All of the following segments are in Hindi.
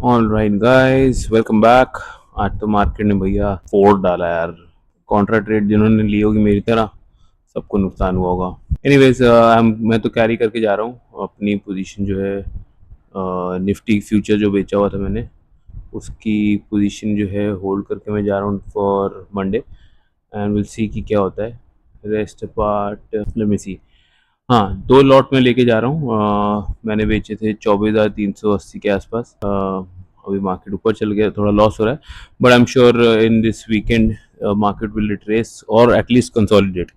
All right guys, welcome back. आज तो मार्केट ने भैया फोड़ डाला यार। कॉन्ट्रा ट्रेड जिन्होंने ली होगी मेरी तरह, सबको नुकसान हुआ होगा। एनीवेज, मैं तो कैरी करके जा रहा हूँ अपनी पोजीशन जो है। निफ्टी फ्यूचर जो बेचा हुआ था मैंने, उसकी पोजीशन जो है होल्ड करके मैं जा रहा हूँ for Monday, and will see कि क्या होता है। रेस्ट पार्ट लेट मी सी। हाँ, 2 लॉट में लेके जा रहा हूँ। मैंने बेचे थे 24,380 के आसपास। अभी मार्केट ऊपर चल गया, थोड़ा लॉस हो रहा है, but I am sure in this weekend market will retrace और एटलीस्ट कंसोलिडेट।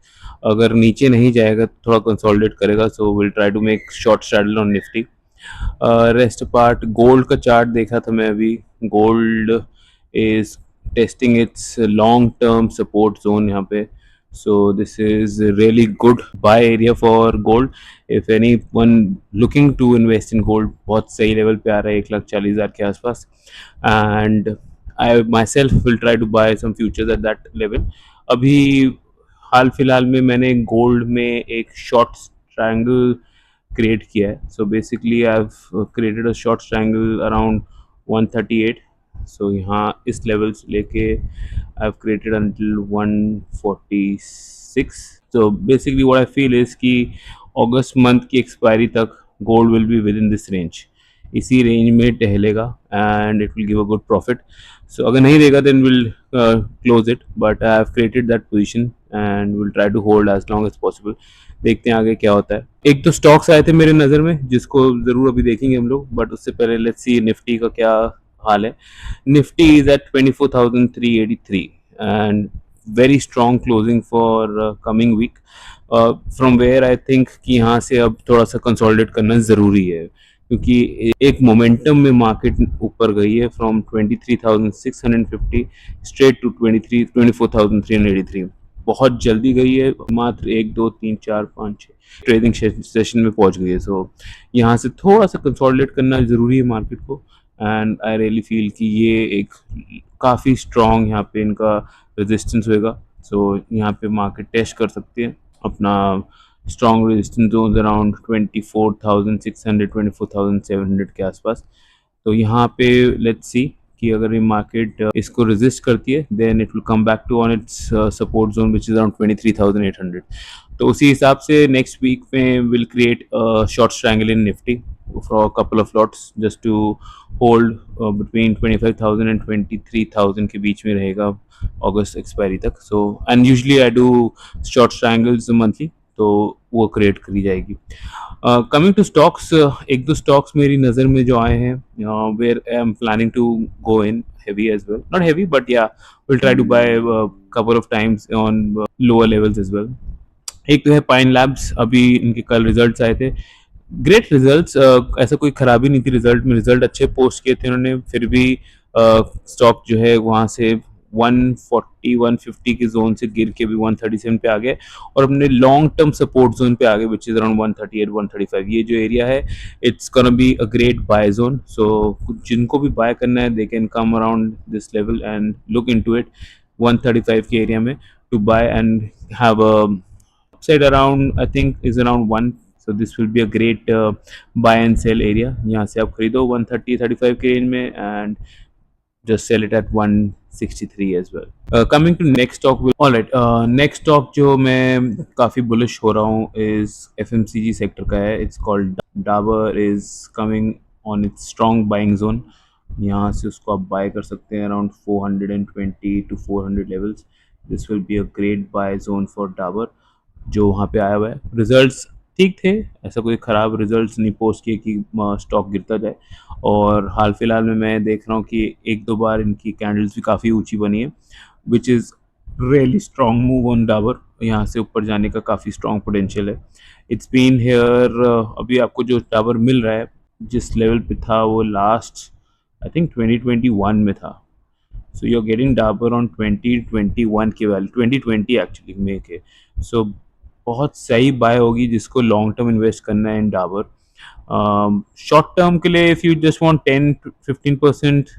अगर नीचे नहीं जाएगा तो थोड़ा कंसोलिडेट करेगा, so will try to make short straddle on Nifty. Rest part gold का चार्ट देखा था मैं अभी। Gold is testing its long term support zone यहाँ पे, so this is a really good buy area for gold. If anyone looking to invest in gold, बहुत सही लेवल पे आ रहा है 1,40,000 के आसपास, and I myself will try to buy some futures at that level. अभी हाल फिलहाल में मैंने गोल्ड में एक शॉर्ट ट्रायंगल क्रिएट किया है। So basically I have created a short triangle around 138। So यहाँ इस लेवल से लेके I have created until 146। So basically what I feel is कि अगस्त मंथ की एक्सपायरी तक gold will be within this range, इसी रेंज में टहलेगा and it will give a good profit. So अगर नहीं देगा then will close it, but I have created that position and will try to hold as long as possible. देखते हैं आगे क्या होता है। एक तो स्टॉक्स आए थे मेरे नज़र में जिसको ज़रूर अभी देखेंगे हम लोग, बट उससे पहले लेट्स सी निफ्टी का क्या हाल है। Nifty is at 24,383 and very strong closing for coming week, from where I think कि यहाँ से अब थोड़ा सा कंसोलिडेट करना ज़रूरी है, क्योंकि एक मोमेंटम में मार्केट ऊपर गई है फ्रॉम 23,650 स्ट्रेट टू 24,383। बहुत जल्दी गई है, मात्र 1 2 3 4 5 6 ट्रेडिंग सेशन में पहुंच गई है। सो यहाँ से थोड़ा सा कंसोलिडेट करना ज़रूरी है मार्केट को, एंड आई रियली फील कि ये एक काफ़ी स्ट्रॉन्ग यहाँ पे इनका रेजिस्टेंस होएगा। सो यहाँ पे मार्केट टेस्ट कर सकती है अपना स्ट्रॉन्ग रेजिस्टेंस जोन अराउंड 24,600 24,700 के आसपास। तो यहाँ पे लेट्स सी कि अगर ये मार्केट इसको रेजिस्ट करती है then it will come back to on its support zone which is around 23,800। तो उसी हिसाब से नेक्स्ट वीक में will create short triangle in Nifty for a couple of lots just to hold between 25,000 and 23,000 के बीच में रहेगा अगस्त एक्सपायरी तक। So and usually I do short triangles monthly, तो वो क्रिएट करी जाएगी। कमिंग टू स्टॉक्स, एक दो स्टॉक्स मेरी नज़र में जो आए हैं where I am planning to go in heavy as well, not heavy but yeah, we'll try to buy a couple of times on lower levels as well. एक तो है पाइन लैब्स, अभी इनके कल रिजल्ट्स आए थे। ग्रेट रिजल्ट्स, ऐसा कोई खराबी नहीं थी रिजल्ट में, रिजल्ट अच्छे पोस्ट किए थे उन्होंने, फिर भी स्टॉक जो है वहाँ से 140 150 के जोन से गिर के भी 137 पे आ गए और अपने लॉन्ग टर्म सपोर्ट जोन पे आ गए विच इज अराउंड 138 135। ये जो एरिया है it's gonna be a great buy zone. So जिनको भी बाय करना है they can come around this level and look into it 135 के एरिया में to buy and have a upside around I think is around 1। so this will be a great buy and sell area। यहाँ से आप खरीदो 130 35 के रेंज में and just sell it at 163 as well। coming to next stock, all right, next stock जो मैं काफ़ी bullish हो रहा हूँ is FMCG sector का है। it's called Dabur is coming on its strong buying zone। यहाँ से उसको आप बाय कर सकते हैं around 420 to 400 levels। this will be a great buy zone for Dabur जो वहाँ पे आया हुआ है। रिजल्ट्स ठीक थे, ऐसा कोई ख़राब रिजल्ट्स नहीं पोस्ट किए कि स्टॉक गिरता जाए, और हाल फिलहाल में मैं देख रहा हूँ कि एक दो बार इनकी कैंडल्स भी काफ़ी ऊंची बनी है which is really strong move on Dabur. यहाँ से ऊपर जाने का काफ़ी स्ट्रॉन्ग पोटेंशियल है। इट्स बीन हेयर, अभी आपको जो डाबर मिल रहा है जिस लेवल पे था वो लास्ट आई थिंक 2021 में था। So you are getting Dabur on 2021 के वैल्यू, 2020 एक्चुअली मे के। सो बहुत सही बाय होगी जिसको लॉन्ग टर्म इन्वेस्ट करना है इन डाबर। शॉर्ट टर्म के लिए if you just want 10-15%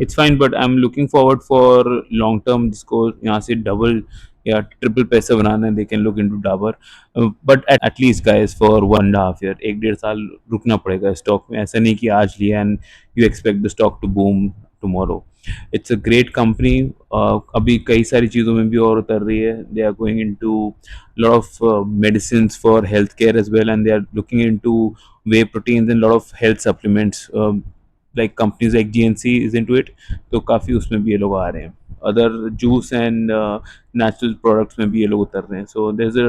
it's fine, but I am looking forward for long term जिसको यहाँ से डबल या ट्रिपल पैसे बनाना है, they can look into Dabur. But at least guys for 1.5 year, एक डेढ़ साल रुकना पड़ेगा स्टॉक में. ऐसा नहीं कि आज लिया and you expect the stock to boom tomorrow. It's a great company. अभी कई सारी चीज़ों में भी और उतर रही है. They are going into lot of medicines for healthcare as well, and they are looking into whey proteins and lot of health supplements. Like companies like GNC is into it, तो काफ़ी उसमें भी ये लोग आ रहे हैं. Other juice and natural products में भी ये लोग उतर रहे हैं. So there is a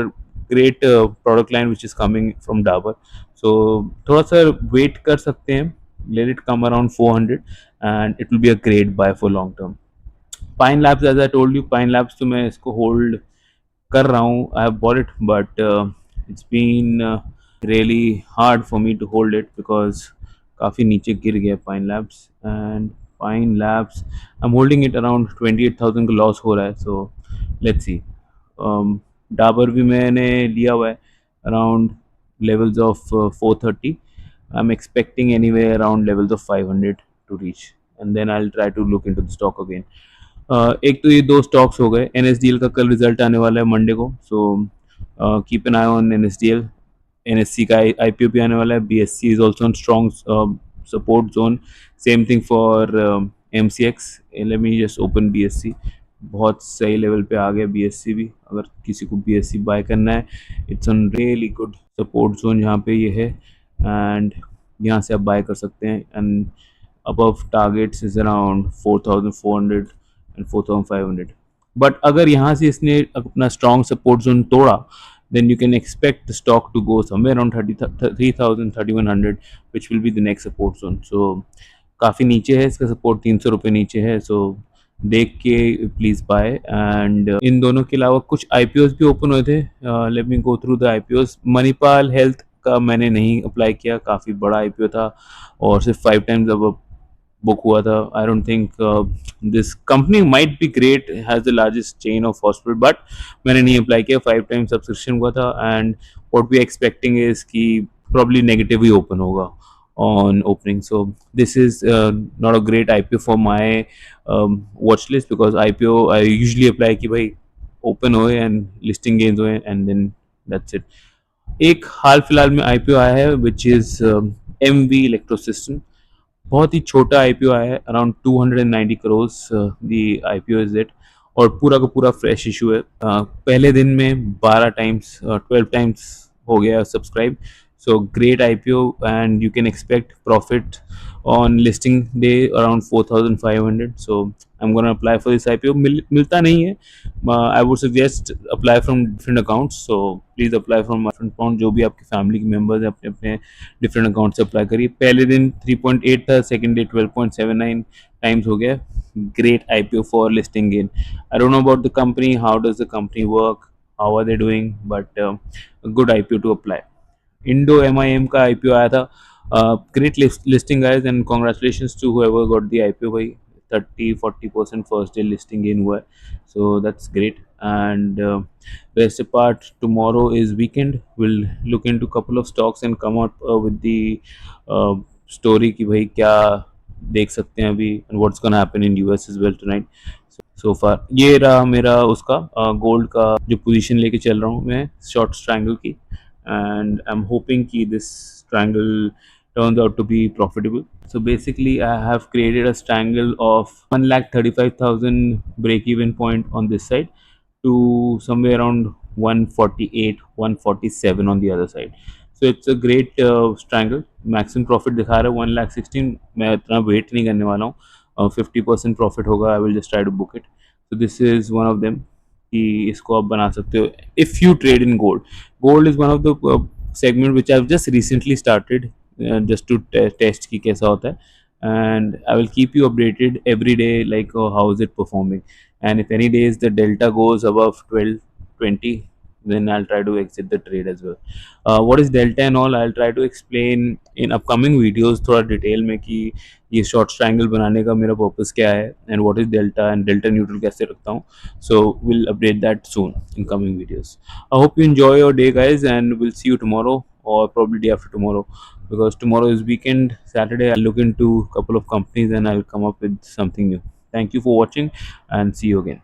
great product line which is coming from Dabur. So थोड़ा सा वेट कर सकते हैं. Let it come around 400 and it will be a great buy for long term. Pine Labs, as I told you, Pine Labs तो मैं इसको होल्ड कर रहा हूँ. I have bought it but it's been really hard for me to hold it because काफ़ी नीचे गिर गया Pine Labs. And Pine Labs I am holding it around 28,000 का लॉस हो रहा है. So let's see. डाबर भी मैंने लिया हुआ है around levels of 430. I'm expecting anywhere around levels of 500 to reach, and then I'll try to look into the stock again. एक तो ये दो स्टॉक्स हो गए. NSDL का कल रिजल्ट आने वाला है मंडे को. So keep an I on NSDL. NSC का IPO भी आने वाला है. BSC is also on strong support zone. Same thing for MCX. Let me just open BSC. बहुत सही लेवल पे आ गया BSC भी. अगर किसी को BSC बाय करना है, it's on really good support zone यहाँ पे ये है, एंड यहाँ से आप बाय कर सकते हैं. And above targets is around 4,400 and 4,500. But अगर यहाँ से इसने अपना स्ट्रॉन्ग सपोर्ट जोन तोड़ा, then you can expect the stock to go somewhere around 3,000 3,100, which will be the next support zone. So काफ़ी नीचे है इसका सपोर्ट. 300 रुपये नीचे है. सो देख के प्लीज़ बाय. एंड इन दोनों के अलावा कुछ IPOs भी ओपन हुए थे. Let me go through the IPOs. Manipal health का मैंने नहीं अप्लाई किया. काफ़ी बड़ा IPO था और सिर्फ 5 टाइम्स अब बुक हुआ था. I don't think this company might be great, has the largest chain of hospital, but मैंने नहीं अप्लाई किया. 5 टाइम्स सब्सक्रिप्शन हुआ था. And what we expecting is कि प्रॉब्ली नेगेटिव ही ओपन होगा on opening. So this is not a great IPO for my watch list, because IPO I usually apply कि भाई open होए and listing gains होए and then that's it. एक हाल फिलहाल में IPO आया है which is MV Electro System. बहुत ही छोटा IPO आया है. Around 290 crore the IPO is it. और पूरा का पूरा फ्रेश इशू है. पहले दिन में 12 टाइम्स 12 टाइम्स हो गया subscribe. So great IPO and you can expect profit on listing day around 4,500. So I am gonna apply for this IPO. मिलता नहीं है. I would suggest apply from different accounts. So please apply from different account. जो भी आपके फैमिली के मेम्बर्स हैं अपने अपने डिफरेंट अकाउंट से अप्लाई करिए. पहले दिन 3.8 था, सेकंड डे 12.79 टाइम्स हो गया. Great IPO for listing gain. I don't know about the company, how does the company work, how are they doing, but good IPO to apply. Indo MIM का IPO आया था. Great listing guys and congratulations to whoever got the IPO. भाई 30-40% फर्स्ट डे लिस्टिंग गेन हुआ है. So that's great. And rest apart, tomorrow is weekend. We'll look into couple of stocks and come out with the story कि भाई क्या देख सकते हैं अभी, and what's gonna happen in US as well tonight. So far ये रहा मेरा उसका गोल्ड का जो पोजीशन लेके चल रहा हूँ मैं शॉर्ट ट्रायंगल की. and I'm hoping कि this triangle turns out to be profitable. So basically I have created a triangle of 1,35,000 break even point on this side to somewhere around 148 147 on the other side. So it's a great triangle. Maximum profit दिखा रहा है 1,16,000. मैं इतना वेट नहीं करने वाला हूँ. 50% प्रॉफिट होगा. I will just try to book it. So this is one of them कि इसको आप बना सकते हो if you trade in gold. Gold is one of the segment which I've just recently started just to test कि कैसा होता है. And I will keep you updated every day like how is it performing. And if any days the delta goes above 12-20, then I'll try to exit the trade as well. What is delta and all I'll try to explain in upcoming videos थोड़ा डिटेल में कि ये शॉर्ट ट्रायंगल बनाने का मेरा पर्पस क्या है and what is delta and delta neutral कैसे रखता हूँ. So we'll update that soon in coming videos. I hope you enjoy your day guys, and we'll see you tomorrow or probably day after tomorrow, because tomorrow is weekend. Saturday I'll look into a couple of companies and I'll come up with something new. Thank you for watching and see you again.